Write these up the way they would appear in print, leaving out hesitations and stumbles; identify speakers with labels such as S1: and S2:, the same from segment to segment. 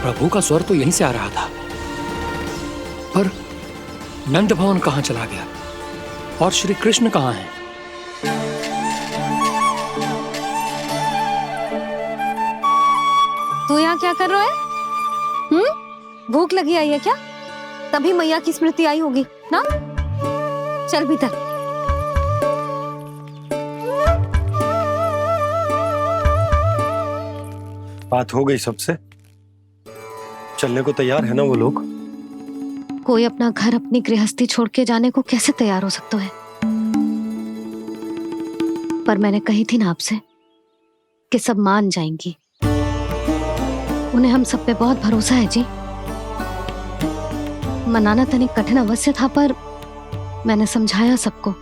S1: प्रभु का स्वर तो यहीं से आ रहा था, पर नंद भवन कहां चला गया और श्री कृष्ण कहां हैं?
S2: तू यहाँ क्या कर रहा है? भूख लगी आई है क्या? तभी मैया की स्मृति आई होगी ना? चल भीतर।
S3: बात हो गई सबसे? चलने को तैयार है ना वो लोग?
S2: कोई अपना घर अपनी गृहस्थी छोड़ के जाने को कैसे तैयार हो सकता है? पर मैंने कही थी ना आपसे कि सब मान जाएंगी। उन्हें हम सब पे बहुत भरोसा है जी। मनाना तनिक कठिन अवश्य था, पर मैंने समझाया सबको।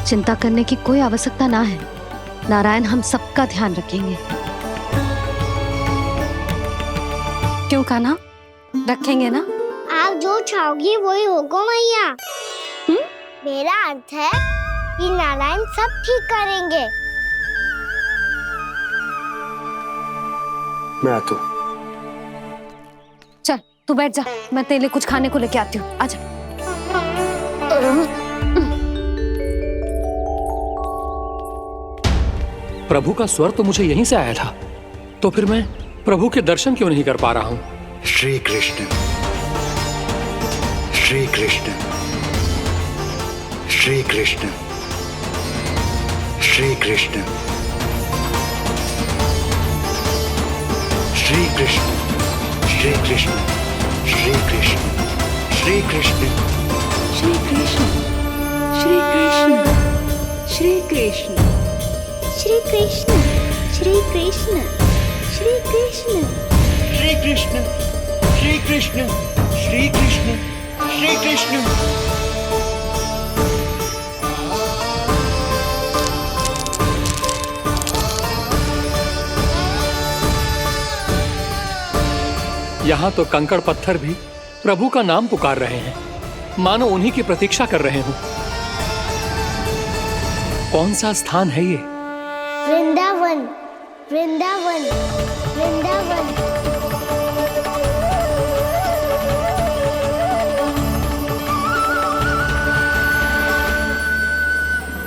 S2: चिंता करने की कोई आवश्यकता ना है। नारायण हम सबका ध्यान रखेंगे। क्यों कान्हा, रखेंगे ना?
S4: आप जो चाहोगी वही होगा मैया। मेरा अर्थ है कि नारायण सब ठीक करेंगे।
S3: मैं आता हूँ।
S2: चल तू बैठ जा, मैं तेरे लिए कुछ खाने को लेके आती हूँ। आजा।
S1: प्रभु का स्वर तो मुझे यहीं से आया था, तो फिर मैं प्रभु के दर्शन क्यों नहीं कर पा रहा हूँ?
S5: श्री कृष्ण, श्री कृष्ण, श्री कृष्ण, श्री कृष्ण, श्री कृष्ण, श्री कृष्ण, श्री कृष्ण, श्री कृष्ण,
S6: श्री कृष्ण, श्री कृष्ण, श्री कृष्ण,
S4: श्री कृष्ण, श्री कृष्ण, श्री कृष्ण,
S5: श्री कृष्ण, श्री कृष्ण, श्री कृष्ण, श्री कृष्ण।
S1: यहाँ तो कंकड़ पत्थर भी प्रभु का नाम पुकार रहे हैं, मानो उन्हीं की प्रतीक्षा कर रहे हों। कौन सा स्थान है ये?
S4: वृंदावन, वृंदावन, वृंदावन।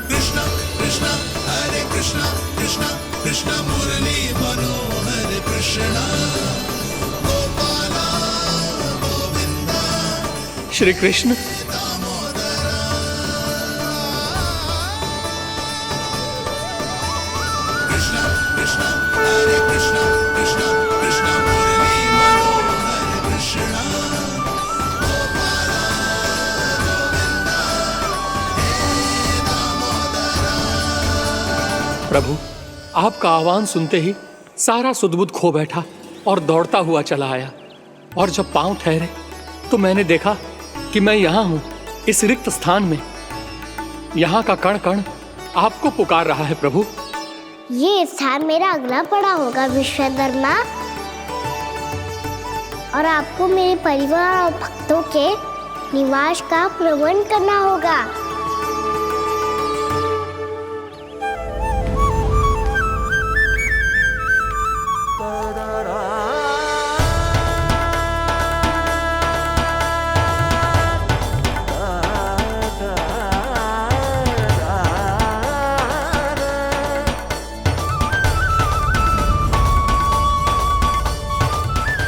S7: कृष्ण कृष्ण हरे कृष्ण, कृष्ण कृष्ण मुरली मनोहर कृष्ण गोपाला गोविंदा।
S1: श्री कृष्ण,
S7: कृष्ण कृष्ण हरे कृष्ण, कृष्ण कृष्ण मुरली मनोहर कृष्ण गोपाला गोविंदा हे दामोदरा।
S1: प्रभु आपका आह्वान सुनते ही सारा सुध-बुध खो बैठा और दौड़ता हुआ चला आया। और जब पांव ठहरे तो मैंने देखा कि मैं यहाँ हूँ, इस रिक्त स्थान में। यहाँ का कण कण आपको पुकार रहा है प्रभु।
S4: ये स्थान मेरा अगला पड़ा होगा विश्वकर्मा, और आपको मेरे परिवार और भक्तों के निवास का प्रबंध करना होगा।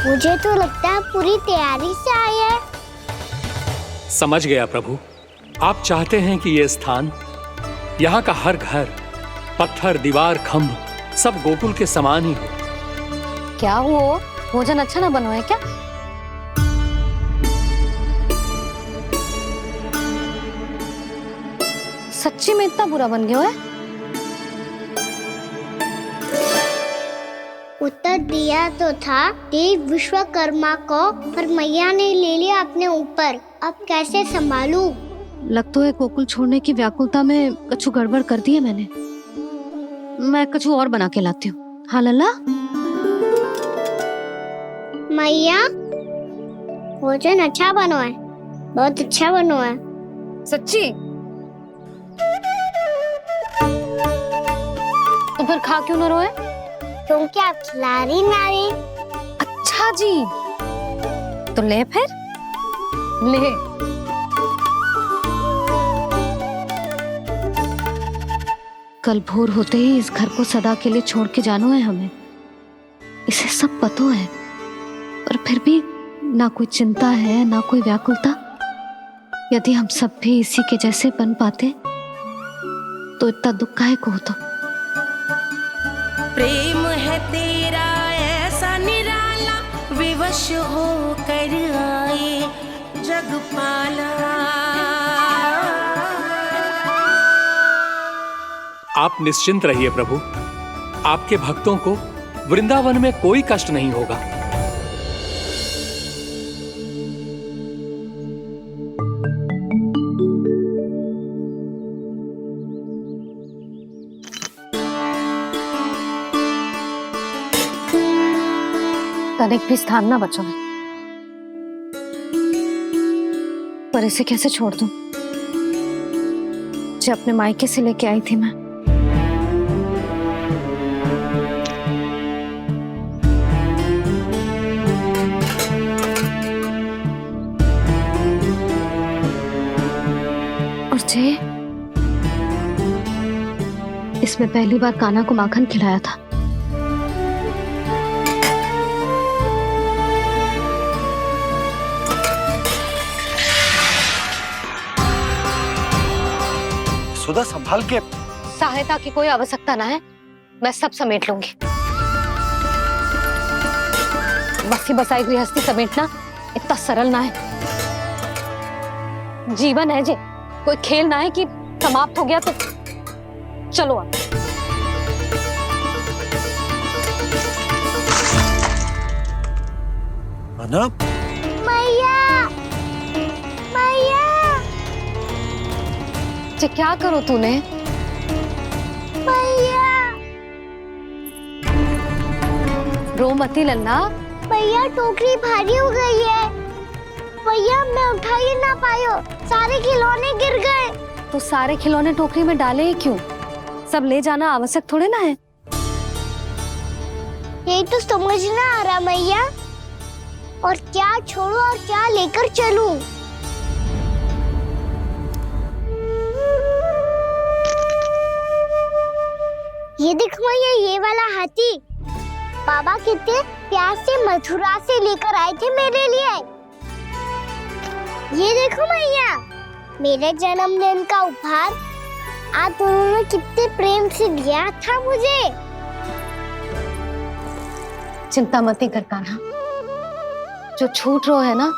S4: मुझे तो लगता है पूरी तैयारी से आए हैं।
S1: समझ गया प्रभु, आप चाहते हैं कि ये स्थान, यहाँ का हर घर, पत्थर, दीवार, खंभ सब गोकुल के समान ही हो।
S2: क्या हो, भोजन अच्छा ना बनो है क्या? सच्ची में इतना बुरा बन गया है?
S4: उत्तर दिया तो था देव विश्वकर्मा को, पर मैया ने ले लिया अपने ऊपर। अब कैसे संभालूं?
S2: लगता है गोकुल छोड़ने की व्याकुलता में कछु गड़बड़ कर दी है मैंने। मैं कछु और बना के लाती हूँ। हाँ लल्ला?
S4: मैया, भोजन अच्छा बनो है, बहुत अच्छा बनो है।
S2: सच्ची? तो फिर खा क्यों न रोए?
S4: क्योंकि आप खिला रही नारी।
S2: अच्छा, अच्छा जी, तो ले फिर ले। कल भोर होते ही इस घर को सदा के लिए छोड़ के जाना है हमें, इसे सब पता है, और फिर भी ना कोई चिंता है ना कोई व्याकुलता। यदि हम सब भी इसी के जैसे बन पाते तो इतना दुख काहे को होता।
S8: प्रेम है तेरा ऐसा निराला, विवश हो कर आए जगपाला।
S1: आप निश्चिंत रहिए प्रभु, आपके भक्तों को वृंदावन में कोई कष्ट नहीं होगा।
S2: तनिक भी स्थान ना बचो है, पर इसे कैसे छोड़ दूं जो अपने मायके से लेके आई थी मैं। और जे इसमें पहली बार कान्हा को माखन खिलाया था।
S3: सुधा संभाल के।
S2: सहायता की कोई आवश्यकता ना है, मैं सब समेट लूंगी। बसी बसाई गृहस्थी समेटना इतना सरल ना है। जीवन है जे, कोई खेल ना है कि समाप्त हो गया तो चलो आप।
S3: अना
S4: मैया मैया
S2: जे क्या करो तूने?
S4: मैया
S2: रो मती लल्ला।
S4: मैया टोकरी भारी हो गई है। भैया मैं उठा ही ना पायो, सारे खिलौने गिर गए।
S2: तो सारे खिलौने टोकरी में डाले ही क्यों? सब ले जाना आवश्यक थोड़े ना है।
S4: यही तो समझ ना आ रहा मैया, और क्या छोड़ू और क्या लेकर चलूं? ये देखो मैया, ये वाला हाथी बाबा कितने प्यार से मथुरा से लेकर आए थे मेरे लिए। ये देखो मैया, मेरे जन्मदिन का उपहार आप उन्होंने कितने प्रेम से दिया था मुझे।
S2: चिंता मती कर कान्हा, जो छूट रो है ना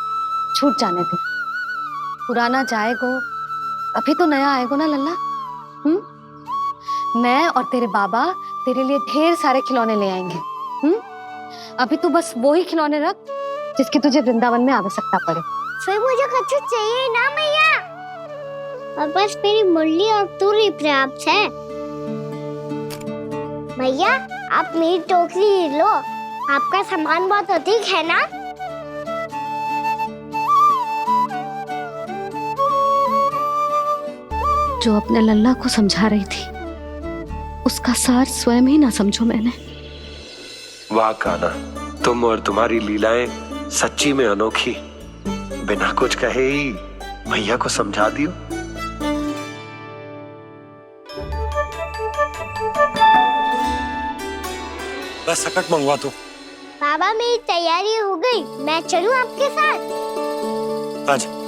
S2: छूट जाने दे। पुराना जाएगो, अभी तो नया आएगो ना लल्ला। मैं और तेरे बाबा तेरे लिए ढेर सारे खिलौने ले आएंगे। अभी तू बस वो ही खिलौने रख जिसकी तुझे वृंदावन में आवश्यकता पड़े।
S4: फिर मुझे कुछ चाहिए ना मैया, और बस मेरी मुरली और तू ही पर्याप्त है। भैया आप मेरी टोकरी लो, आपका सामान बहुत अधिक है ना।
S2: जो अपने लल्ला को समझा रही थी उसका सार स्वयं ही ना समझो मैंने।
S3: वाह कान्हा, तुम और तुम्हारी लीलाएं सच्ची में अनोखी। बिना कुछ कहे ही भैया को समझा दियो। बस सकट मंगवा दो।
S4: बाबा मेरी तैयारी हो गई, मैं चलूं आपके साथ?
S3: आजा।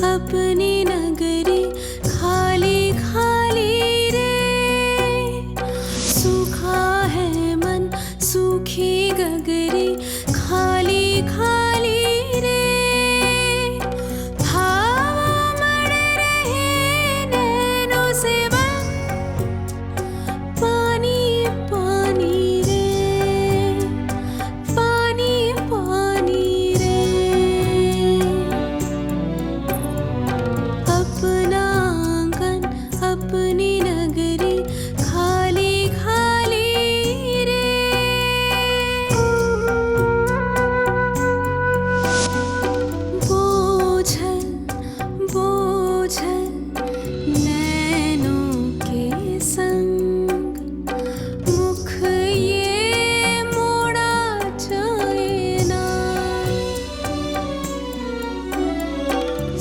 S8: अपनी नगरी खाली खाली रे, सूखा है मन सूखी गगरी।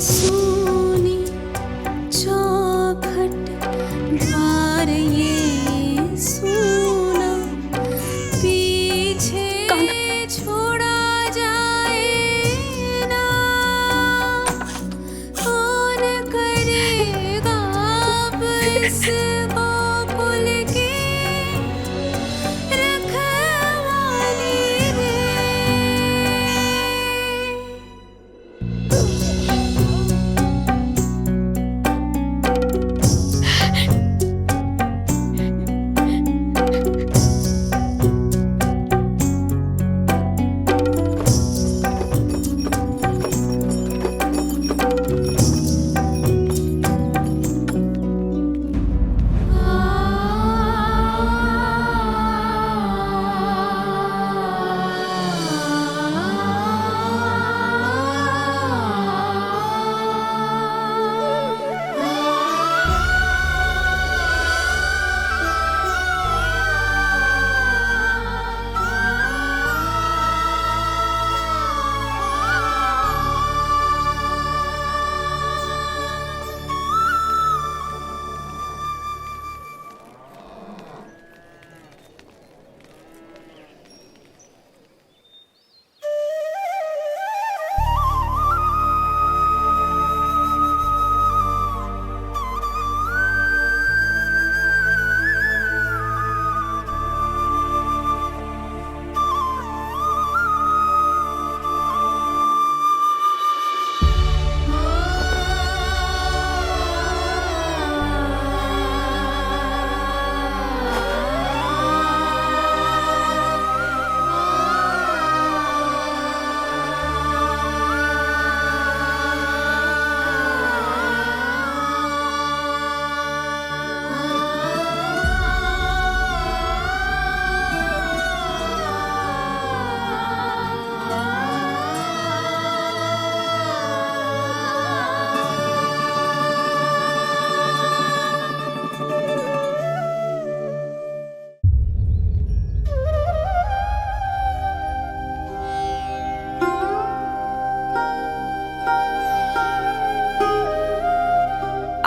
S8: सोनी चौखट द्वार ये सोना पीछे छोड़ा जाए ना, कौन करेगा अब इस गोकुल की रखवाली रे।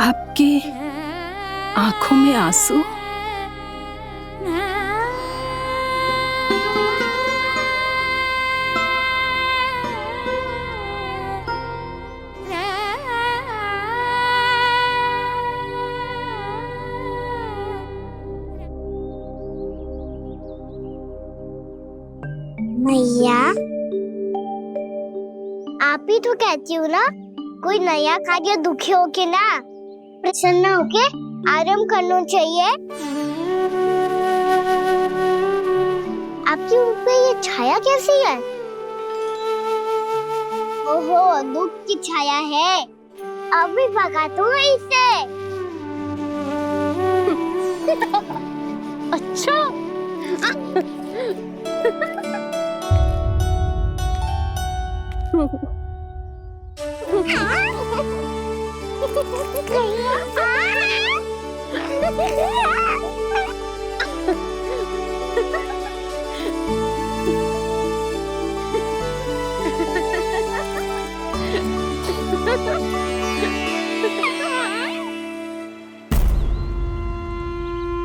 S6: आपके आंखों में आंसू?
S4: मैया, आप ही तो कहती हो ना, कोई नया कार्य दुखी होके ना प्रसन्न होके आराम करना चाहिए। आपकी मुंह पे ये छाया कैसी है? ओहो, दुख की छाया है। अभी भगा दो इसे।
S2: अच्छा।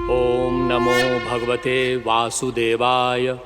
S1: ओम नमो भगवते वासुदेवाय।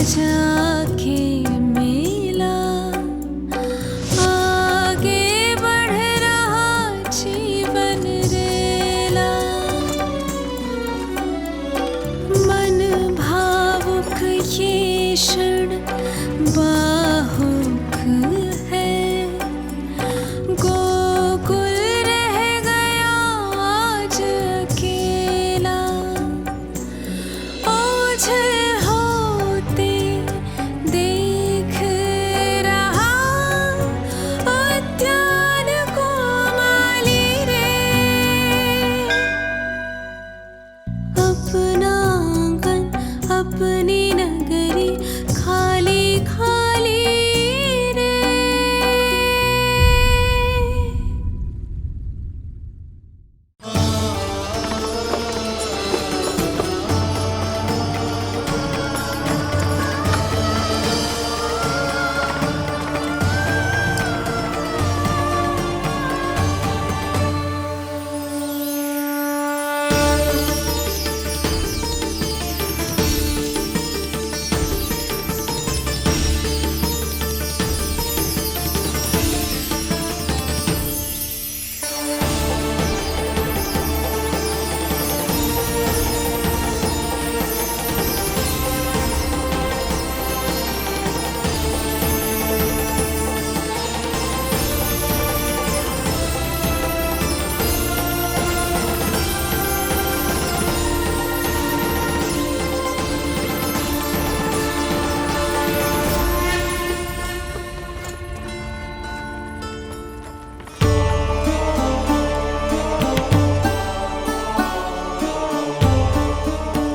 S8: जाके मिला, आगे बढ़ रहा जीवन रेला। मन भावुक ये क्षण बाहुक है, गोकुल रह गया आज अकेला। ओझल होते देख रहा उद्यान को माली रे। अपना आंगन अपनी नगरी खाली खाली रे।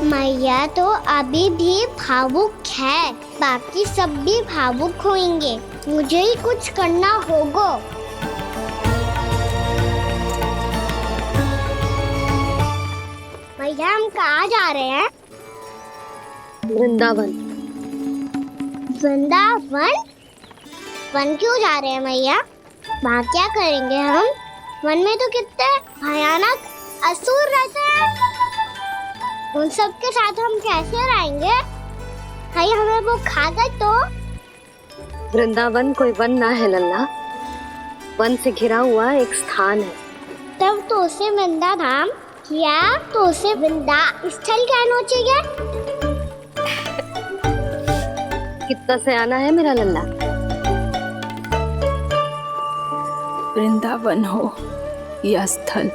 S4: मैया तो अभी भी भावुक है, बाकी सब भी भावुक होंगे। मुझे ही कुछ करना होगा। मैया हम कहाँ जा रहे हैं?
S2: वृंदावन।
S4: वृंदावन? वन क्यों जा रहे हैं मैया? वहाँ क्या करेंगे हम? वन में तो कितने भयानक असुर रहते हैं। उन सब के साथ हम कैसे रहेंगे? कहीं हमें वो खा गए तो?
S2: वृंदावन कोई वन ना है लल्ला, वन से घिरा हुआ एक स्थान है।
S4: तब तो उसे वृंदा धाम या तो उसे वृंदा स्थल कहना चाहिए।
S2: कितना से आना है मेरा लल्ला।
S6: वृंदावन हो या स्थल,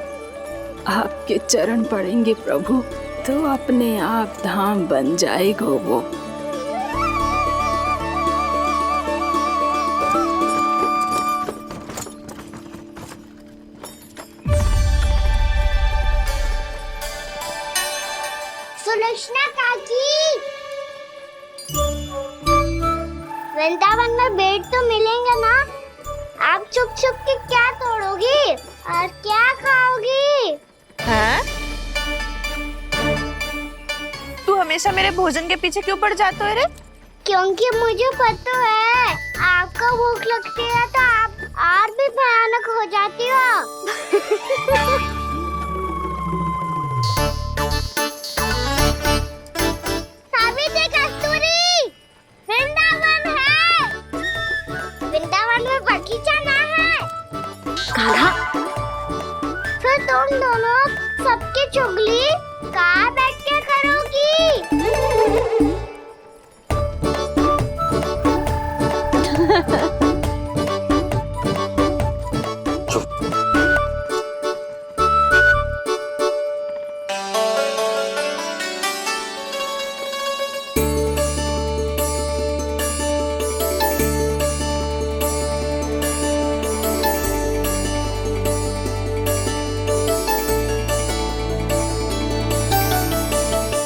S6: आपके चरण पड़ेंगे प्रभु तो अपने आप धाम बन जाएगा वो।
S4: सुलक्षणा काकी, वृंदावन में बेट तो मिलेंगे ना? आप छुप छुप के क्या तोड़ोगी और क्या खाओगी?
S9: हाँ? तू हमेशा मेरे भोजन के पीछे क्यों पड़ जाते हो रे?
S4: क्योंकि मुझे पता है आपको भूख लगती है तो आप और भी भयानक हो जाती हो। सावित्री, कस्तूरी, वृंदावन है। वृंदावन में बगीचा ना है।
S2: कान्हा,
S4: फिर तुम दोनों सबकी चुगली कहाँ बैठ के करोगी?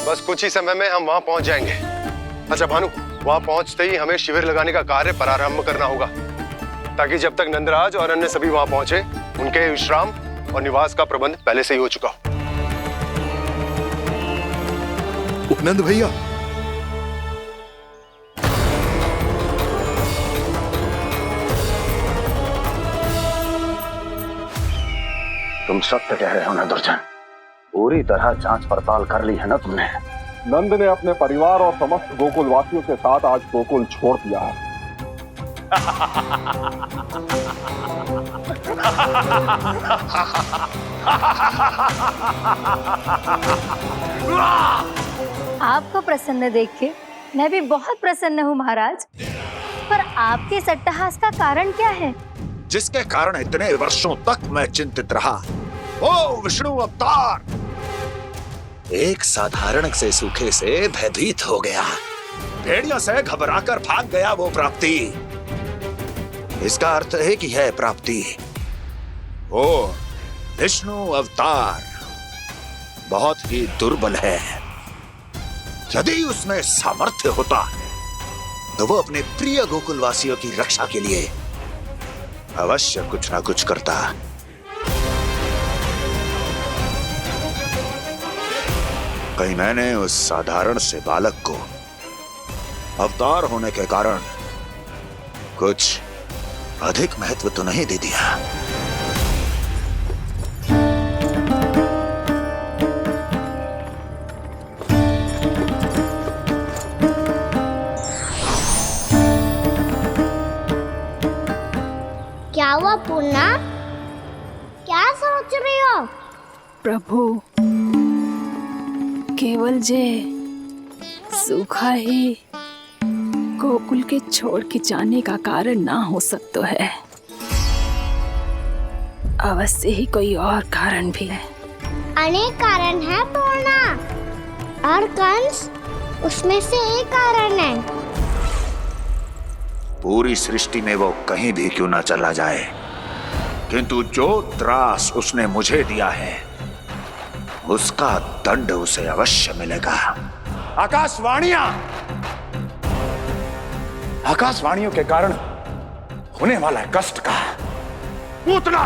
S10: बस कुछ ही समय में हम वहां पहुंच जाएंगे। अच्छा भानु, वहां पहुंचते ही हमें शिविर लगाने का कार्य प्रारंभ करना होगा, ताकि जब तक नंदराज और अन्य सभी वहां पहुंचे उनके विश्राम और निवास का प्रबंध पहले से ही हो चुका हो।
S5: उपनंद भैया,
S11: तुम सत्य कह रहे हो ना दुर्जन? पूरी तरह जांच पड़ताल कर ली है ना तुमने? नंद ने अपने परिवार और समस्त गोकुल वासियों के साथ आज गोकुल छोड़ दिया है।
S12: आपको प्रसन्न देख के मैं भी बहुत प्रसन्न हूँ महाराज। पर आपके इस अट्टहास का कारण क्या है?
S5: जिसके कारण इतने वर्षों तक मैं चिंतित रहा, ओ विष्णु अवतार, एक साधारण से सूखे से भयभीत हो गया, भेड़ियों से घबराकर भाग गया वो प्राप्ति। इसका अर्थ है कि यह प्राप्ति वो विष्णु अवतार बहुत ही दुर्बल है। यदि उसमें सामर्थ्य होता तो वो अपने प्रिय गोकुलवासियों की रक्षा के लिए अवश्य कुछ ना कुछ करता। कहीं मैंने उस साधारण से बालक को अवतार होने के कारण कुछ अधिक महत्व तो नहीं दे दिया।
S4: क्या हुआ पूर्णा? क्या सोच रही हो?
S6: प्रभु, केवल जे सूखा ही गोकुल के छोड़ के जाने का कारण ना हो सकता है, अवश्य ही कोई और कारण भी है।
S4: अनेक कारण है पूर्णा, और कंस उसमें से एक कारण है।
S5: पूरी सृष्टि में वो कहीं भी क्यों ना चला जाए, किंतु जो त्रास उसने मुझे दिया है उसका दंड उसे अवश्य मिलेगा। आकाशवाणियों के कारण होने वाला कष्ट का पूतना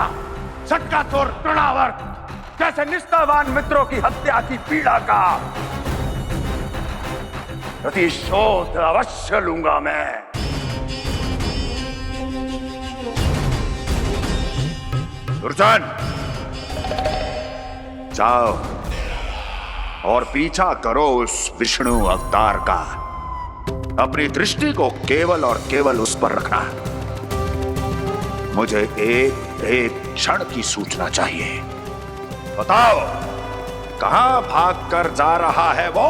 S5: सटकासुर तृणावर्त जैसे निष्ठावान मित्रों की हत्या की पीड़ा का प्रतिशोध अवश्य लूंगा मैं। दुर्जन, जाओ और पीछा करो उस विष्णु अवतार का। अपनी दृष्टि को केवल और केवल उस पर रखना। मुझे एक एक क्षण की सूचना चाहिए। बताओ, कहां भागकर जा रहा है वो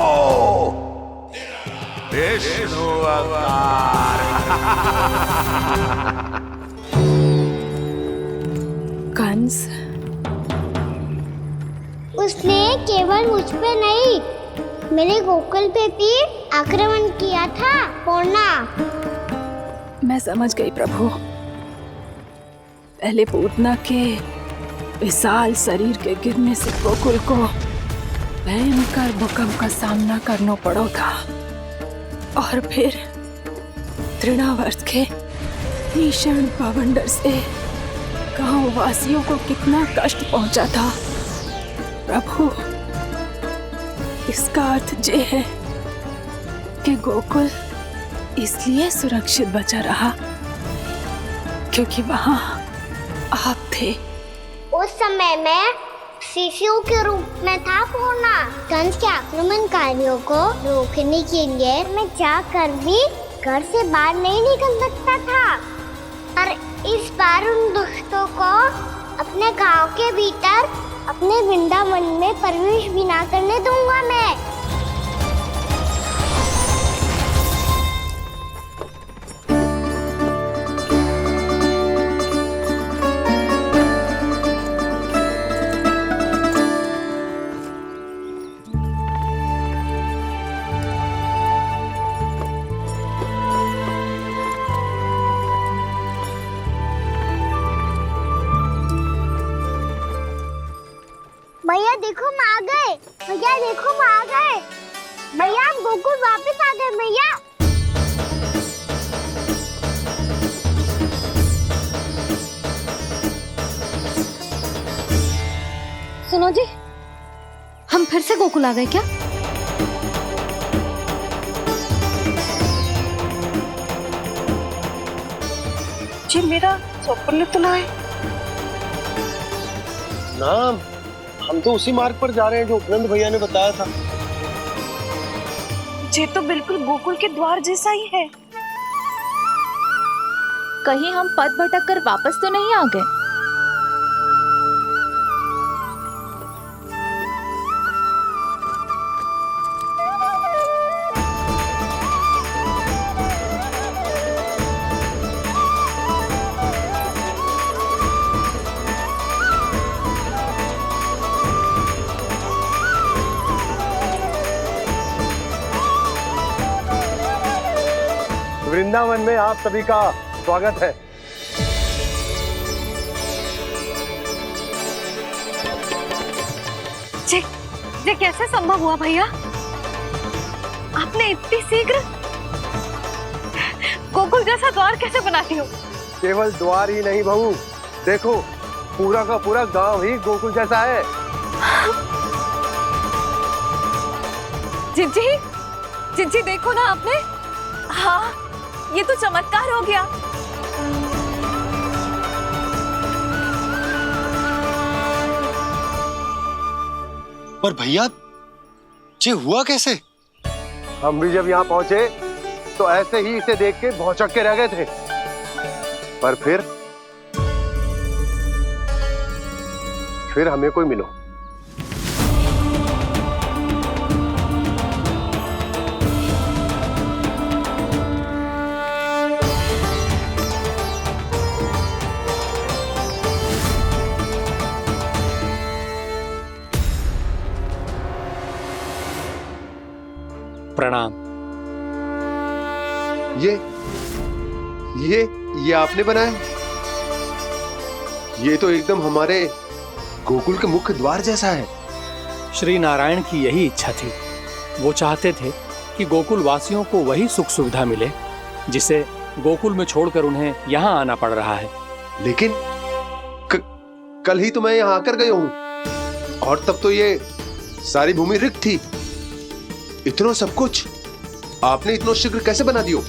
S5: विष्णु अवतार?
S6: कंस,
S4: उसने केवल मुझ पे नहीं, मेरे गोकुल पे भी आक्रमण किया था पूर्णा।
S6: मैं समझ गई प्रभु। पहले पूतना के विशाल शरीर के गिरने से गोकुल को भयंकर भूकंप का सामना करना पड़ा था, और फिर तृणावर्त के भीषण पावंडर से गांव वासियों को कितना कष्ट पहुंचा था। प्रभु, इसका अर्थ ये है कि गोकुल इसलिए सुरक्षित बचा रहा क्योंकि वहां आप थे।
S4: उस समय मैं शिशु के रूप में था पूर्णा। कंस के आक्रमणकारियों को रोकने के लिए मैं जाकर भी घर से बाहर नहीं निकल सकता था, और इस बार उन दुष्टों को अपने गांव के भीतर अपने वृंदावन में प्रवेश भी ना करने दूंगा मैं। भैया देखो हम आ गए, भैया देखो हम आ गए, भैया हम गोकुल वापस आ गए भैया।
S2: सुनो जी, हम फिर से गोकुल आ गए क्या?
S9: जी मेरा चप्पल तो ना है।
S10: ना, हम तो उसी मार्ग पर जा रहे हैं जो उपनंद भैया ने बताया था।
S9: ये तो बिल्कुल गोकुल के द्वार जैसा ही है।
S13: कहीं हम पथ भटक कर वापस तो नहीं आ गए?
S10: वृंदावन में आप सभी का स्वागत है।
S2: ये कैसे संभव हुआ भैया? आपने इतनी शीघ्र गोकुल जैसा द्वार कैसे बना दिया?
S10: केवल द्वार ही नहीं बहू, देखो पूरा का पूरा गांव ही गोकुल जैसा है।
S13: जिज्जी, जिज्जी देखो ना आपने। हाँ, ये तो चमत्कार हो गया।
S10: पर भैया ये हुआ कैसे? हम भी जब यहाँ पहुंचे तो ऐसे ही इसे देख के भौचक के रह गए थे, पर फिर हमें कोई मिलो।
S1: प्रणाम।
S10: ये आपने बनाया? ये तो एकदम हमारे गोकुल के मुख्य द्वार जैसा है।
S1: श्री नारायण की यही इच्छा थी। वो चाहते थे कि गोकुल वासियों को वही सुख सुविधा मिले जिसे गोकुल में छोड़कर उन्हें यहाँ आना पड़ रहा है।
S10: लेकिन कल ही तो मैं यहाँ आकर गया हूँ और तब तो ये सारी भूमि रिक्त थी। इतना सब कुछ आपने इतना शीघ्र कैसे बना दियो?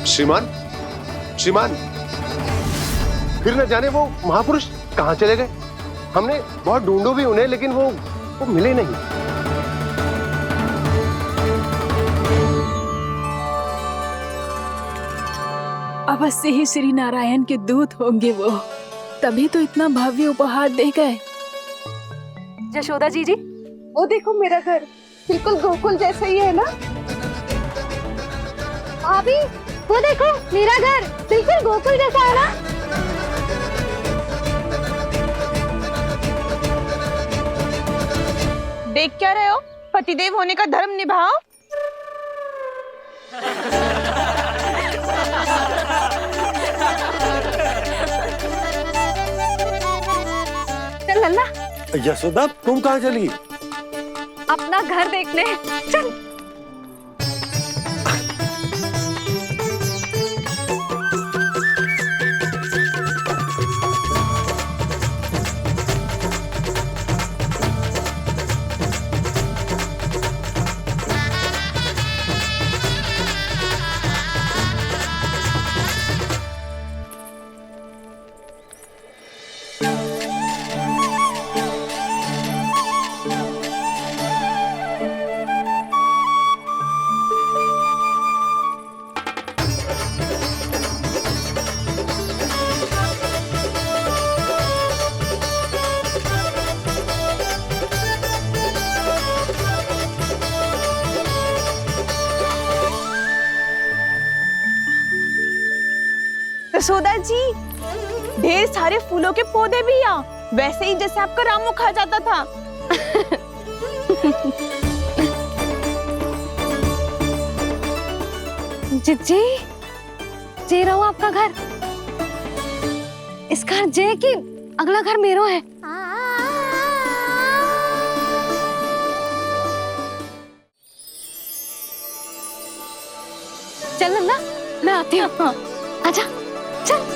S10: श्रीमान, फिर न जाने वो महापुरुष कहां चले गए। हमने बहुत ढूंढो भी उन्हें, लेकिन वो मिले नहीं।
S6: अवश्य ही श्री नारायण के दूत होंगे वो, तभी तो इतना भव्य उपहार दे गए।
S13: यशोदा जी,
S9: वो देखो मेरा घर बिल्कुल गोकुल जैसा ही है ना।
S4: भाभी वो देखो मेरा घर बिल्कुल गोकुल जैसा है ना।
S9: देख क्या रहे हो? पतिदेव होने का धर्म निभाओ।
S2: चल लल्ला,
S10: यशोदा तुम कहाँ चली?
S2: अपना घर देखने चल।
S9: यशोदा जी, ढेर सारे फूलों के पौधे भी यहाँ, वैसे ही जैसे आपका रामू खा जाता था।
S2: जिज्जी, जे रहो आपका घर। इस घर जे की अगला घर मेरो है। चल लल्ला, मैं आती हूँ। हाँ, आजा चल।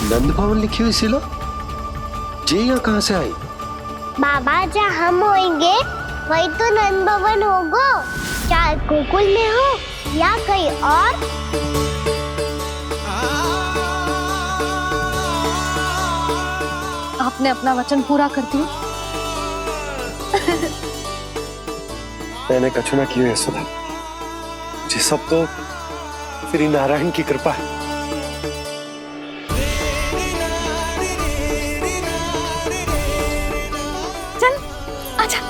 S3: नंद भवन लिखी हुई सिलो जी यहाँ कहाँ से आई?
S4: बाबा जहाँ हम होंगे वही तो नंद भवन होगा, चाहे गोकुल में हो या कहीं और।
S2: आपने अपना वचन पूरा कर दिया।
S3: मैंने कछु ना किया यशोदा जी, सब तो श्री नारायण की कृपा है।
S13: चल आजा।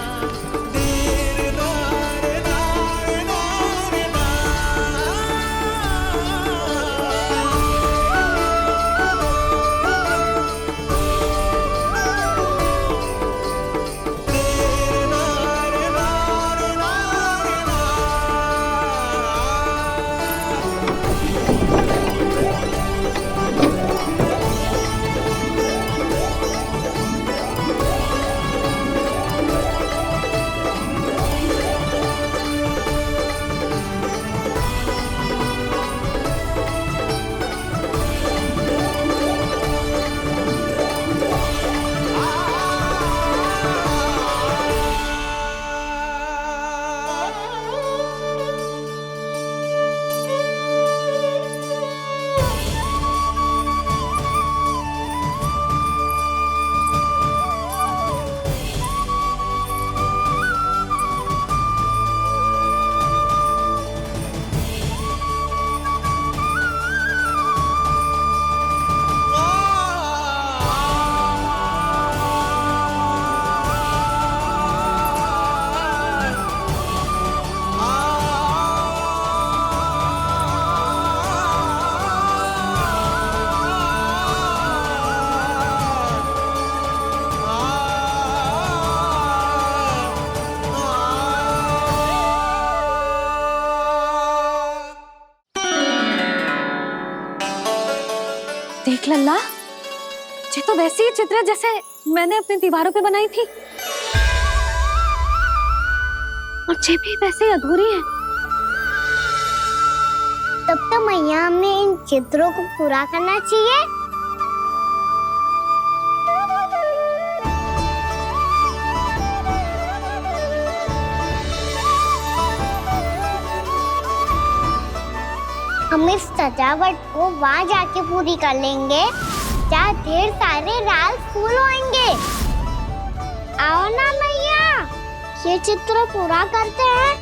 S13: देख लल्ला, ये तो वैसी ही चित्र है जैसे मैंने अपनी दीवारों पे बनाई थी, और ये भी वैसे ही अधूरी है।
S4: तब तो मैया हमें इन चित्रों को पूरा करना चाहिए। हम इस सजावट को वहाँ जाके पूरी कर लेंगे जहाँ ढेर सारे लाल फूल होंगे। आओ ना मैया, ये चित्र पूरा करते हैं।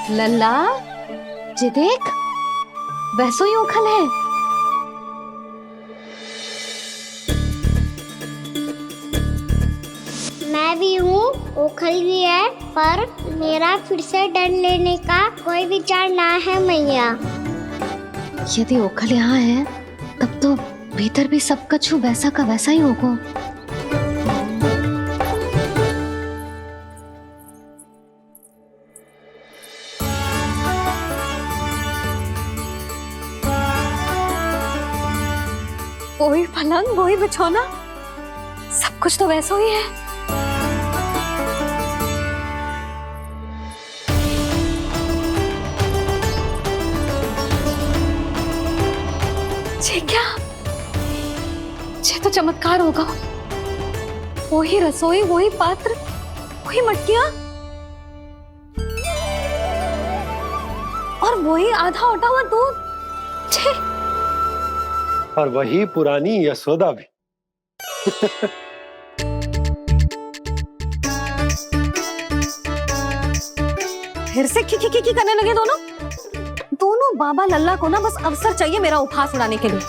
S2: लल्ला, ये देख, वैसो ही उखल है।
S4: मैं भी हूँ, उखल भी है, पर मेरा फिर से डर लेने का कोई विचार ना है मैया।
S2: यदि उखल यहाँ है, तब तो भीतर भी सब कछु वैसा का वैसा ही होगा।
S13: वही पलंग, वही बिछौना, सब कुछ तो वैसा ही है। ये क्या? ये तो चमत्कार होगा। वही रसोई, वही पात्र, वही मटकियां।
S2: और वही आधा उठा हुआ दूध। छे।
S14: और वही पुरानी यशोदा भी।
S2: फिर से की करने लगे दोनों बाबा लल्ला को ना बस अवसर चाहिए मेरा उपहास उड़ाने के लिए।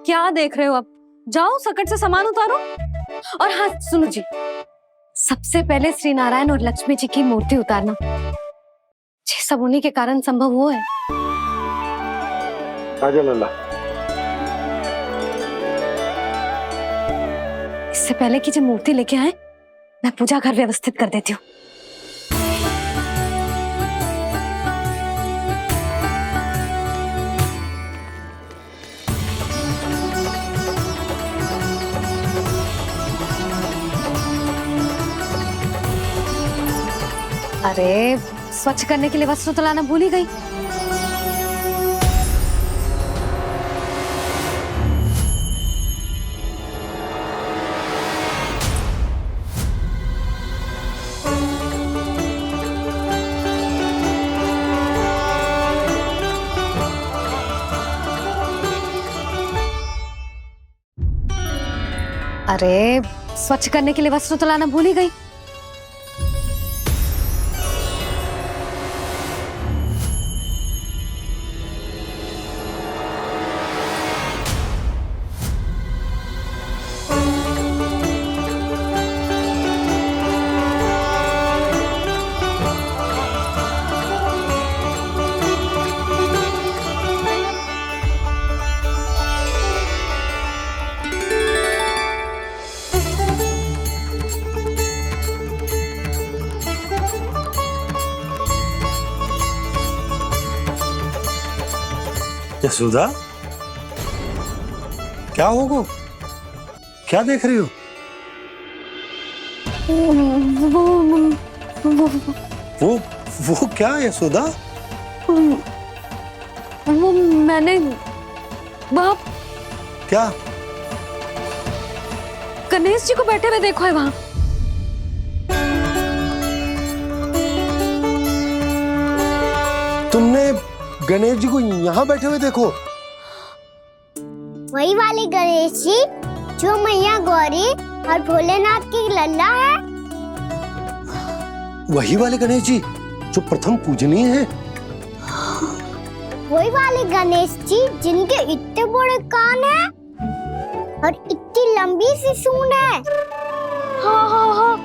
S2: क्या देख रहे हो, अब जाओ सकट से सामान उतारो। और हाँ सुनो जी, सबसे पहले श्री नारायण और लक्ष्मी जी की मूर्ति उतारना। ये सब उन्हीं के कारण संभव हुआ है।
S14: आजा लल्ला।
S2: इससे पहले कि जो मूर्ति लेके आए, मैं पूजा घर व्यवस्थित कर देती हूँ। अरे स्वच्छ करने के लिए वस्त्र तो लाना भूल ही गई। अरे स्वच्छ करने के लिए वस्त्र तो लाना भूल ही गई।
S14: यशोदा, क्या होगा? क्या देख रही हो? वो क्या यशोदा?
S2: वो मैंने बाप
S14: क्या?
S2: गणेश जी को बैठे हुए देखो है वहां।
S14: तुमने गणेश जी को यहाँ बैठे हुए देखो?
S4: वही वाले गणेश जी जो मैया गौरी और भोलेनाथ की लल्ला है।
S14: वही वाले गणेश जी जो प्रथम पूजनीय है।
S4: वही वाले गणेश जी जिनके इतने बड़े कान हैं और इतनी लंबी सी सूंड है।
S2: हाँ हाँ हाँ,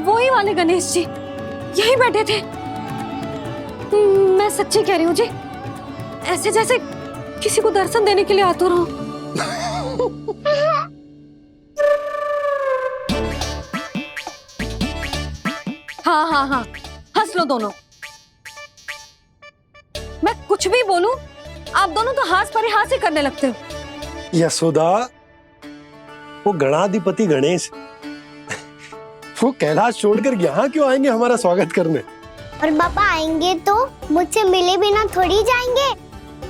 S2: वही वाले गणेश जी यही बैठे थे। मैं सच्ची कह रही हूँ जी, ऐसे जैसे किसी को दर्शन देने के लिए आतुर हो। हाँ हाँ हाँ, हंस लो दोनों। मैं कुछ भी बोलूं, आप दोनों तो हास परिहास ही करने लगते हो।
S14: यशोदा, वो गणाधिपति गणेश वो कैलाश छोड़कर यहाँ क्यों आएंगे हमारा स्वागत करने?
S4: और पापा आएंगे तो मुझसे मिले बिना थोड़ी जाएंगे।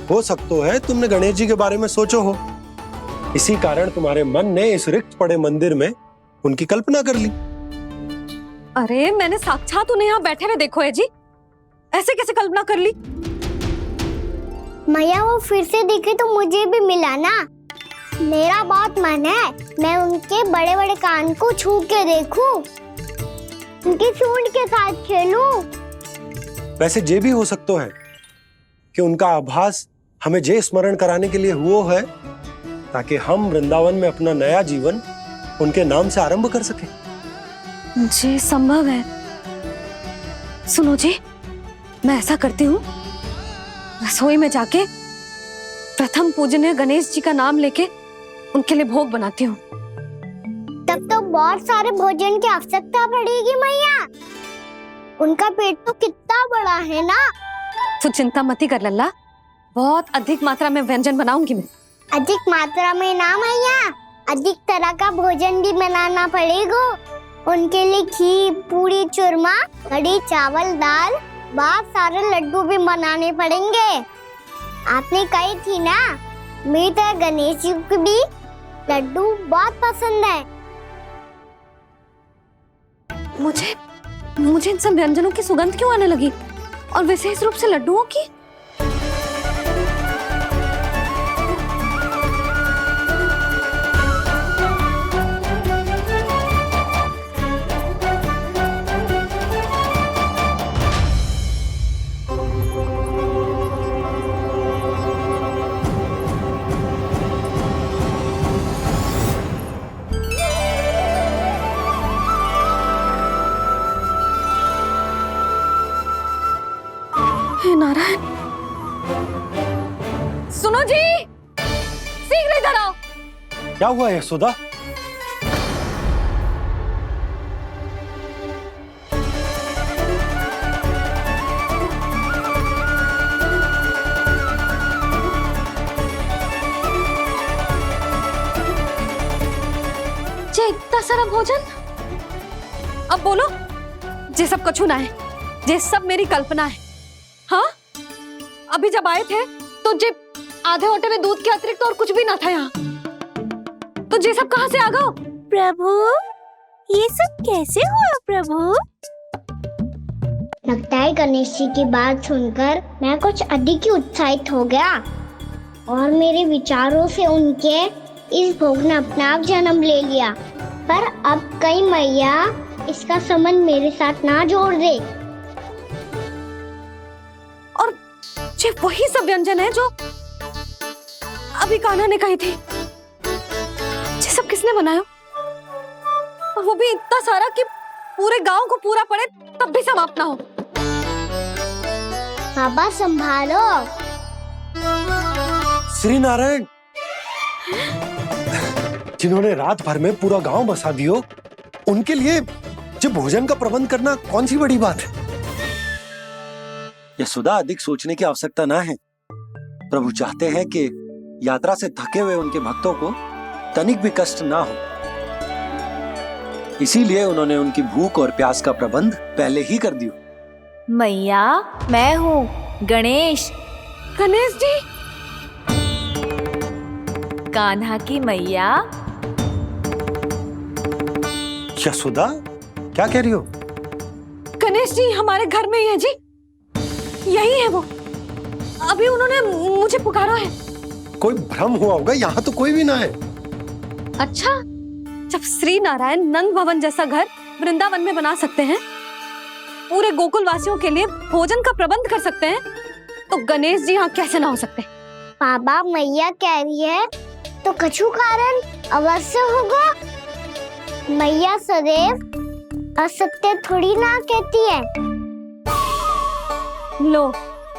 S14: हो सकता है तुमने गणेश जी के बारे में सोचो हो, इसी कारण तुम्हारे मन ने इस रिक्त पड़े मंदिर में उनकी कल्पना कर ली।
S2: अरे मैंने साक्षात उन्हें यहाँ बैठे हुए देखो है जी, ऐसे कैसे कल्पना कर ली?
S4: मैया वो फिर से दिखे तो मुझे भी मिला ना। मेरा बहुत मन है मैं उनके बड़े बड़े कान को छू के देखूं, उनकी सूंड के साथ खेलूं।
S14: वैसे ये भी हो सकता है कि उनका आभास हमें जे स्मरण कराने के लिए हुआ है ताकि हम वृंदावन में अपना नया जीवन उनके नाम से आरंभ कर सके।
S2: जी संभव है। सुनो जी, मैं ऐसा करती हूँ, रसोई में जाके प्रथम पूजनीय गणेश जी का नाम लेके उनके लिए भोग बनाती हूँ।
S4: तब तो बहुत सारे भोजन की आवश्यकता पड़ेगी मैया। उनका पेट तो कितना बड़ा है ना।
S2: तू चिंता मत ही कर लल्ला, बहुत अधिक मात्रा में व्यंजन बनाऊंगी मैं।
S4: अधिक मात्रा में ना मैया, अधिक तरह का भोजन भी बनाना पड़ेगा। उनके लिए खीर, पूरी, चूरमा, कढ़ी, चावल, दाल, बहुत सारे लड्डू भी बनाने पड़ेंगे। आपने कही थी ना, मेरी तरह गणेश जी को भी लड्डू बहुत पसंद है।
S2: मुझे इन सब व्यंजनों की सुगंध क्यों आने लगी, और विशेष रूप से लड्डुओं की? हे नारायण,
S13: सुनो जी, शीघ्र इधर आओ।
S14: क्या हुआ यशोदा?
S2: जे इतना सारा भोजन?
S13: अब बोलो, जे सब कछु ना है, जे सब मेरी कल्पना है। हाँ, अभी जब आए थे तो जे आधे ओटे में दूध के अतिरिक्त और कुछ भी ना था यहाँ, तो जे सब कहाँ से आ गए?
S4: प्रभु, ये सब कैसे हुआ प्रभु? लगता है गणेश जी की बात सुनकर मैं कुछ अधिक ही उत्साहित हो गया और मेरे विचारों से उनके इस भोग ने अपना आप जन्म ले लिया। पर अब कहीं मैया इसका संबंध मेरे साथ ना जोड़ दे।
S13: और ये वही सब व्यंजन है जो अभी कान्हा ने कही थी। ये सब किसने बनाया? और वो भी इतना सारा कि पूरे गांव को पूरा पड़े तब भी समाप्त ना हो।
S4: बाबा संभालो।
S14: श्री नारायण, जिन्होंने रात भर में पूरा गांव बसा दियो, उनके लिए जो भोजन का प्रबंध करना कौन सी बड़ी बात है? यशोदा, अधिक सोचने की आवश्यकता ना है। प्रभु चाहते हैं कि यात्रा से थके हुए उनके भक्तों को तनिक भी कष्ट ना हो, इसीलिए उन्होंने उनकी भूख और प्यास का प्रबंध पहले ही कर दिया।
S12: मैया, मैं हूँ गणेश।
S13: गणेश जी?
S12: कान्हा की मैया।
S14: यशोदा, क्या कह रही हो?
S13: गणेश जी हमारे घर में ही है जी, यही है वो। अभी उन्होंने मुझे पुकारा है।
S14: कोई भ्रम हुआ होगा, यहाँ तो कोई भी ना है।
S13: अच्छा, जब श्री नारायण नंद भवन जैसा घर वृंदावन में बना सकते हैं, पूरे गोकुल वासियों के लिए भोजन का प्रबंध कर सकते हैं, तो गणेश जी यहाँ कैसे ना हो सकते?
S4: बाबा, मैया कह रही है तो कछु कारण अवश्य होगा। मैया सदैव असत्य थोड़ी ना कहती है।
S13: लो,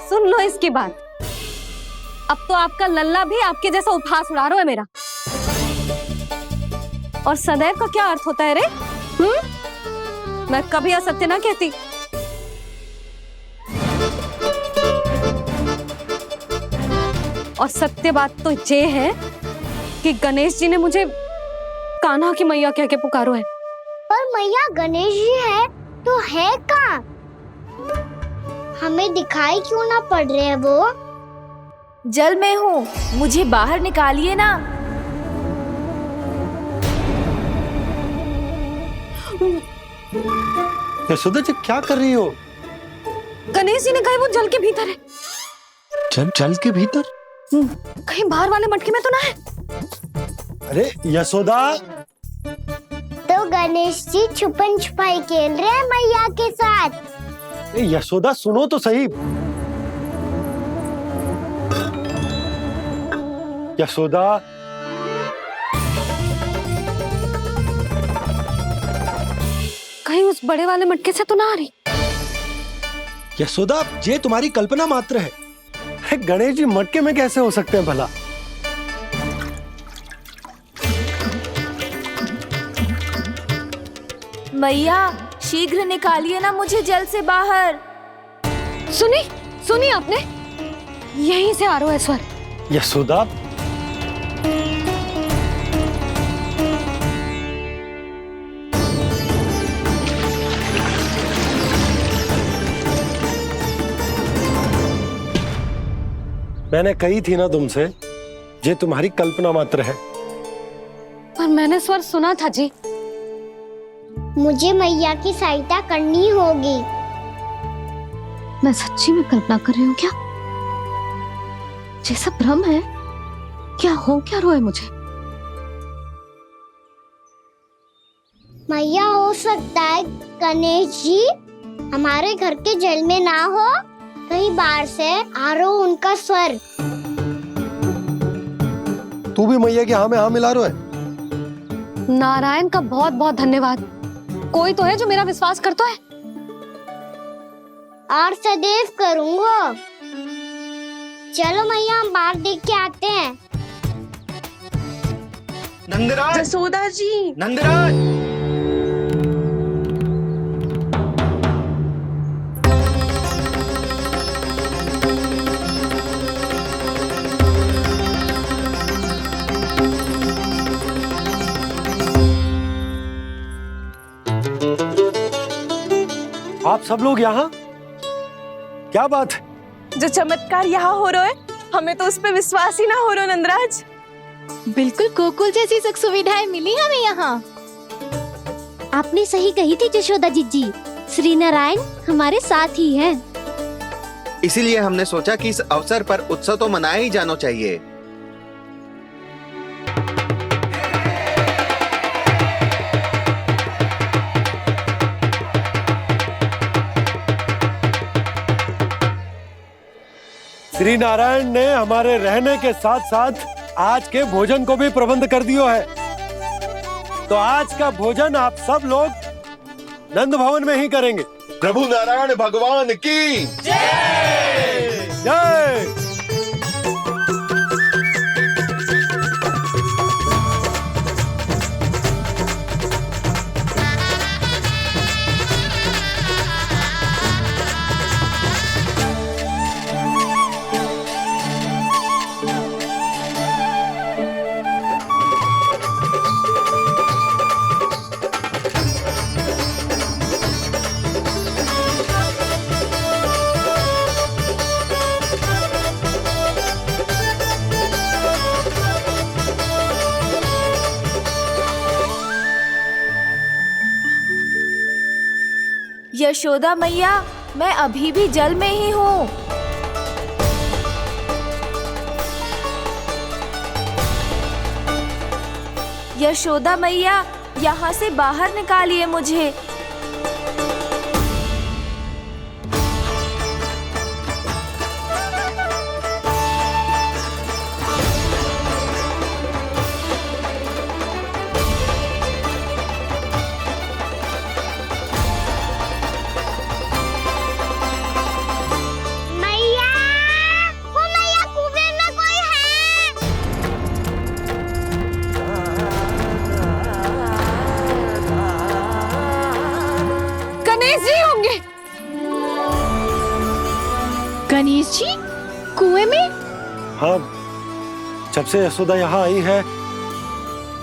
S13: सुन लो इसकी बात। अब तो आपका लल्ला भी आपके जैसा उपहास उड़ा रहा है मेरा। और सदैव का क्या अर्थ होता है रे? मैं कभी असत्य ना कहती। और सत्य बात तो ये है कि गणेश जी ने मुझे कान्हा की मैया कह के पुकारो है।
S4: पर मैया गणेश जी है तो है कहाँ? हमें दिखाई क्यों ना पड़ रहे हैं वो?
S12: जल में हूँ, मुझे बाहर निकालिए ना।
S14: यशोदा जी, क्या कर रही हो?
S13: गणेश जी ने कहा वो जल के भीतर है।
S14: जल के भीतर?
S13: कहीं बाहर वाले मटके में तो ना है?
S14: अरे यशोदा!
S4: तो गणेश जी छुपन छुपाई खेल रहे हैं मैया के साथ।
S14: यशोदा, सुनो तो सही। यशोदा,
S13: कहीं उस बड़े वाले मटके से तो ना आ रही?
S14: यशोदा, ये तुम्हारी कल्पना मात्र है। गणेश जी मटके में कैसे हो सकते हैं भला?
S12: मैया, शीघ्र निकालिए ना मुझे जल से बाहर।
S13: सुनी आपने? यहीं से आ रहा है स्वर।
S14: यशोदा, मैंने कही थी ना तुमसे, ये तुम्हारी कल्पना मात्र है।
S13: पर मैंने स्वर सुना था जी।
S4: मुझे मैया की सहायता करनी होगी।
S2: मैं सच्ची में कल्पना कर रही हूँ क्या? ये सब भ्रम है क्या? हो क्या रहा है मुझे?
S4: मैया, हो सकता है गणेश जी हमारे घर के जल में ना हो, कहीं बाहर से आ रहा हो उनका स्वर।
S14: तू भी मैया के हाँ में हाँ मिला रहा है?
S13: नारायण का बहुत बहुत धन्यवाद। कोई तो है जो मेरा विश्वास करता है।
S4: और सदैव करूंगा। चलो मैया, हम बाहर देख के आते हैं।
S9: नंदराज, जसोदा जी,
S15: नंदराज।
S14: आप सब लोग यहाँ? क्या बात है?
S9: जो चमत्कार यहाँ हो रहा है, हमें तो उस पे विश्वास ही ना हो रहा नंदराज।
S16: बिल्कुल गोकुल जैसी सुख सुविधाएं मिली हमें यहाँ।
S17: आपने सही कही थी यशोदा जीजी, श्री नारायण हमारे साथ ही हैं।
S15: इसीलिए हमने सोचा कि इस अवसर पर उत्सव तो मनाया ही जाना चाहिए।
S14: श्री नारायण ने हमारे रहने के साथ साथ आज के भोजन को भी प्रबंध कर दिया है। तो आज का भोजन आप सब लोग नंद भवन में ही करेंगे।
S5: प्रभु नारायण भगवान की
S14: जय जय।
S18: यशोदा मैया, मैं अभी भी जल में ही हूँ। यशोदा मैया, यहाँ से बाहर निकालिए मुझे।
S16: गणेश जी कुएं में?
S14: हाँ, जब से यशोदा यहाँ आई है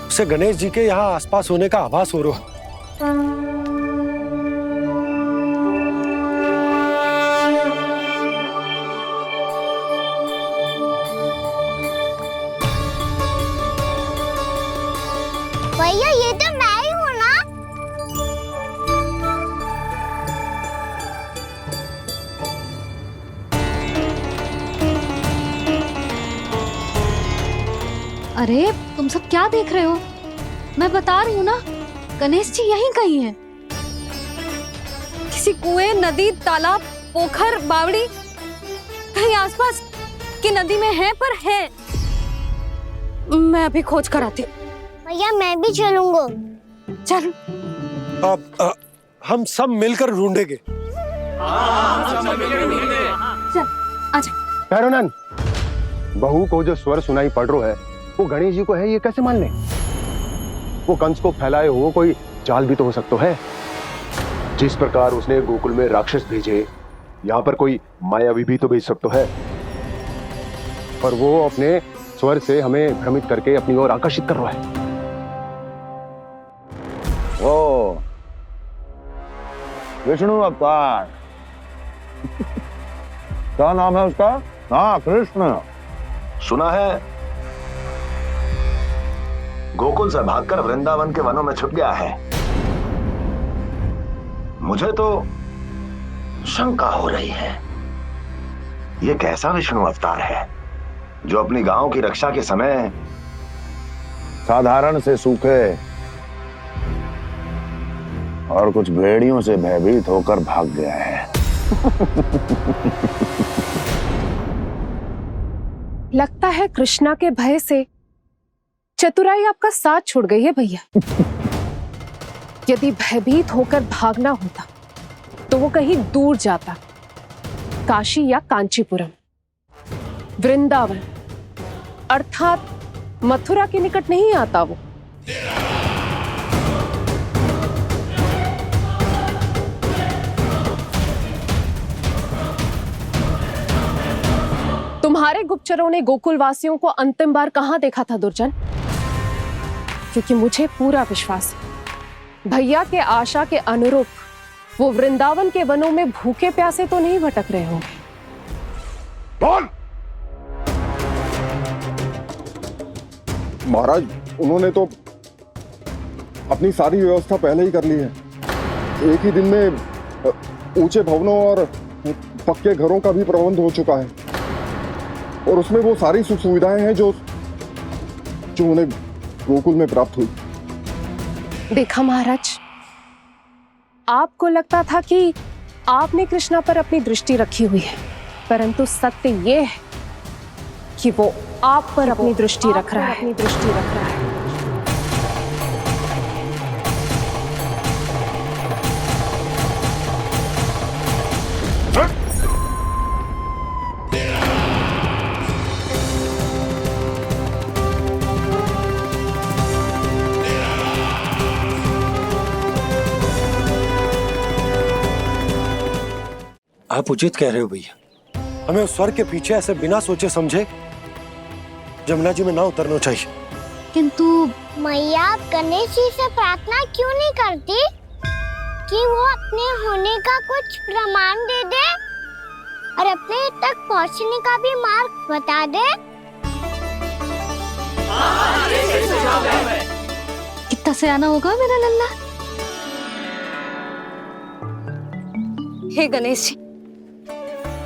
S14: उसे गणेश जी के यहाँ आसपास होने का आभास हो रहा है।
S4: भैया, ये तो मैं ही हूँ ना?
S2: अरे तुम सब क्या देख रहे हो? मैं बता रही हूँ ना, गणेश जी यहीं कहीं हैं।
S13: किसी कुएं, नदी, तालाब, पोखर, बावड़ी, कहीं आसपास की नदी में है, पर है। मैं अभी खोज कर आती हूँ।
S4: भैया, मैं भी चलूंगा।
S13: चल।
S14: अब हम सब मिलकर ढूंढेंगे।
S13: चल, आजा।
S10: भैरवनंद, बहू को जो स्वर सुनाई पड़ रहा है वो गणेश जी को है, ये कैसे मान ले? वो कंस को फैलाए हुए कोई चाल भी तो हो सकता है। जिस प्रकार उसने गोकुल में राक्षस भेजे, यहाँ पर कोई मायावी भी तो भेज सकता है। पर वो अपने स्वर से हमें भ्रमित करके अपनी ओर आकर्षित कर रहा है।
S11: ओ विष्णु अवतार। क्या नाम है उसका? हाँ, कृष्ण।
S3: सुना है गोकुल से भागकर वृंदावन के वनों में छुप गया है। मुझे तो शंका हो रही है, ये कैसा विष्णु अवतार है जो अपनी गांव की रक्षा के समय
S11: साधारण से सूखे और कुछ भेड़ियों से भयभीत होकर भाग गया है।
S6: लगता है कृष्णा के भय से चतुराई आपका साथ छोड़ गई है भैया। यदि भयभीत होकर भागना होता तो वो कहीं दूर जाता, काशी या कांचीपुरम, वृंदावन अर्थात मथुरा के निकट नहीं आता वो। तुम्हारे गुप्तचरों ने गोकुल वासियों को अंतिम बार कहां देखा था दुर्जन? क्योंकि मुझे पूरा विश्वास है भैया के आशा के अनुरूप वो वृंदावन के वनों में भूखे प्यासे तो नहीं भटक रहे होंगे।
S11: कौन? महाराज, उन्होंने तो अपनी सारी व्यवस्था पहले ही कर ली है। एक ही दिन में ऊंचे भवनों और पक्के घरों का भी प्रबंध हो चुका है और उसमें वो सारी सुख सुविधाएं हैं जो उन्हें गोकुल में प्राप्त हुई।
S6: देखा महाराज, आपको लगता था कि आपने कृष्णा पर अपनी दृष्टि रखी हुई है, परंतु सत्य ये है कि वो आप पर अपनी दृष्टि रख रहा है।
S14: आप उचित कह रहे हो भैया, हमें उस स्वर के पीछे ऐसे बिना सोचे समझे जमुना जी में ना उतरना चाहिए।
S4: किंतु मैया, आप गणेश जी से प्रार्थना क्यों नहीं करती कि वो अपने होने का कुछ प्रमाण दे दे और अपने तक पहुंचने का भी मार्ग बता दे?
S2: कितना सयाना होगा मेरा लल्ला।
S13: हे गणेश जी,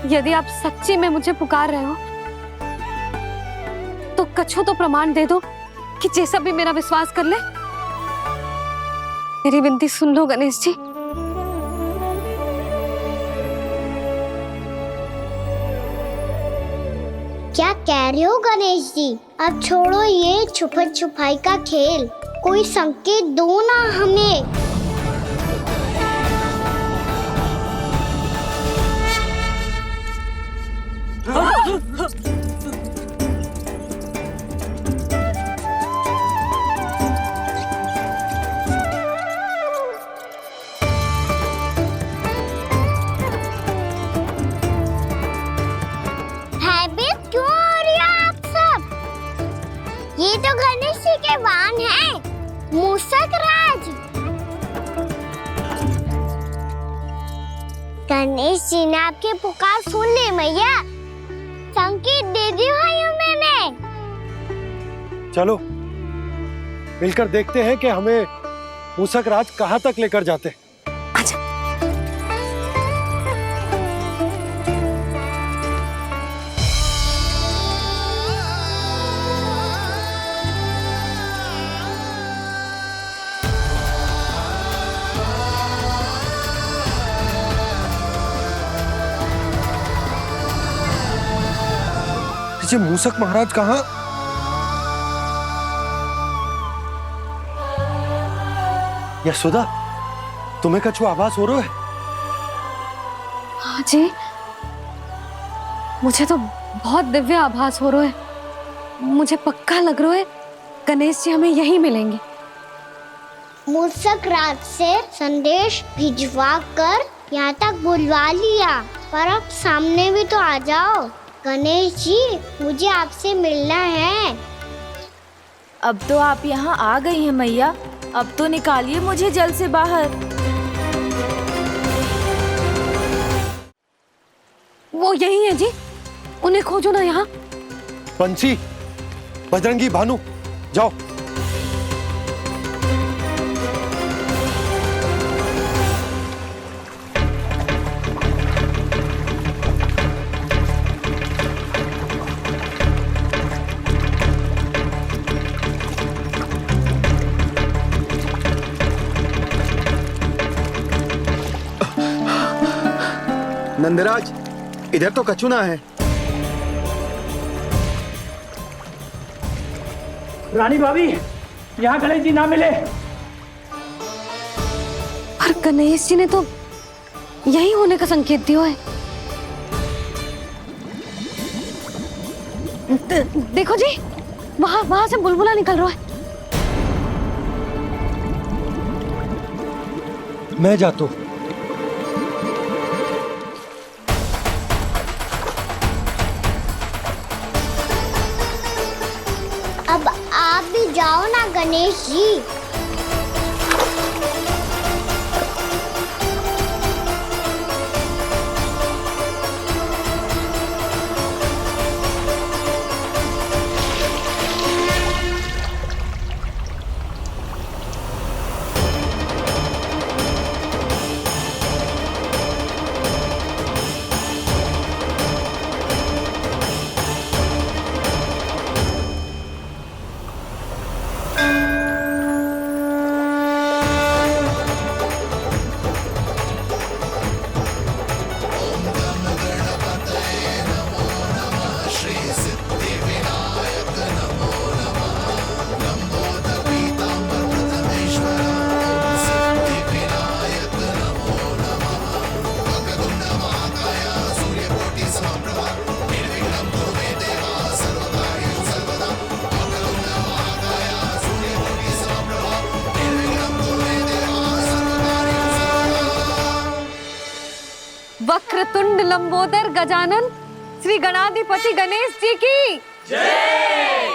S13: यदि आप सच्ची में मुझे पुकार रहे हो तो कछु तो प्रमाण दे दो कि जैसा भी मेरा विश्वास कर ले। मेरी विनती सुन लो गणेश जी।
S4: क्या कह रहे हो गणेश जी? अब छोड़ो ये छुपन छुपाई का खेल, कोई संकेत दो ना हमें। भयभीत क्यों हो रही हो आप सब? ये तो गणेश जी के वाहन हैं, मूषक राज। गणेश जी ने आपकी पुकार सुन ली मैया, संकेत दे दी भाइयों मैंने।
S14: चलो मिलकर देखते हैं कि हमें मूषक राज कहां तक लेकर जाते हैं। जी मूषक महाराज कहाँ? यशोदा, तुम्हें कछु आभास हो रहा है?
S13: हाँ जी, मुझे तो बहुत दिव्य आभास हो रहा है। मुझे पक्का लग रहा है गणेश जी हमें यहीं मिलेंगे।
S4: मूषक राज से संदेश भिजवा कर यहाँ तक बुलवा लिया, पर अब सामने भी तो आ जाओ। गणेश जी, मुझे आपसे मिलना है।
S18: अब तो आप यहाँ आ गई हैं मैया, अब तो निकालिए मुझे जल से बाहर।
S13: वो यही है जी, उन्हें खोजो ना यहाँ।
S14: बंसी, बजरंगी, भानु, जाओ।
S15: नंदराज, इधर तो कछुना है।
S19: रानी भाभी, यहाँ गणेश जी ना मिले।
S13: पर गणेश जी ने तो यही होने का संकेत दिया है। देखो जी, वहां से बुलबुला निकल रहा है।
S14: मैं जाता हूं।
S4: अब आप भी जाओ ना गणेश जी।
S13: वक्रतुंड लंबोदर गजानन श्री गणाधिपति गणेश जी की जय।